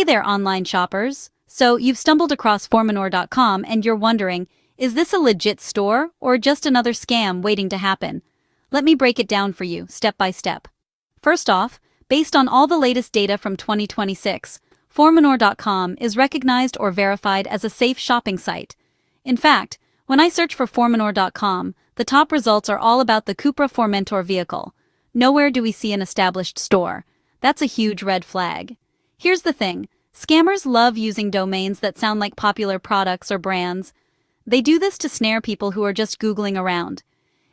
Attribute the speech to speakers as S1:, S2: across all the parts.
S1: Hey there, online shoppers. So, you've stumbled across Formanor.com and you're wondering, is this a legit store or just another scam waiting to happen? Let me break it down for you, step by step. First off, based on all the latest data from 2026, Formanor.com is recognized or verified as a safe shopping site. In fact, when I search for Formanor.com, the top results are all about the Cupra Formentor vehicle. Nowhere do we see an established store. That's a huge red flag. Here's the thing, scammers love using domains that sound like popular products or brands. They do this to snare people who are just Googling around.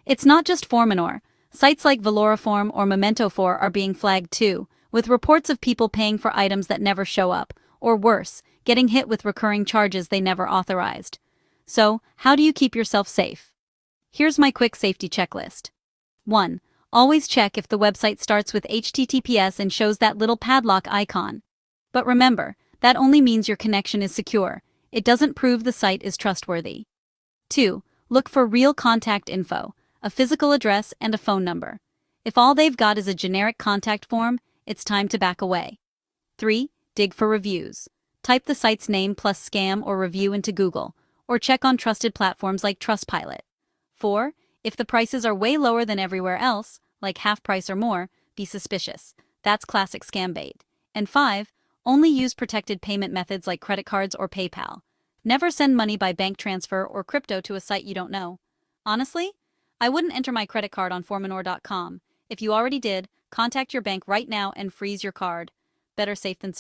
S1: It's not just Formanor. Sites like Valoriform or Memento4 are being flagged too, with reports of people paying for items that never show up, or worse, getting hit with recurring charges they never authorized. So, how do you keep yourself safe? Here's my quick safety checklist. 1. Always check if the website starts with HTTPS and shows that little padlock icon. But remember, that only means your connection is secure. It doesn't prove the site is trustworthy. 2. Look for real contact info, a physical address and a phone number. If all they've got is a generic contact form, it's time to back away. 3. Dig for reviews. Type the site's name plus scam or review into Google, or check on trusted platforms like Trustpilot. 4. If the prices are way lower than everywhere else, like half price or more, be suspicious. That's classic scam bait. And 5. Only use protected payment methods like credit cards or PayPal. Never send money by bank transfer or crypto to a site you don't know. Honestly, I wouldn't enter my credit card on Formanor.com. If you already did, contact your bank right now and freeze your card. Better safe than sorry.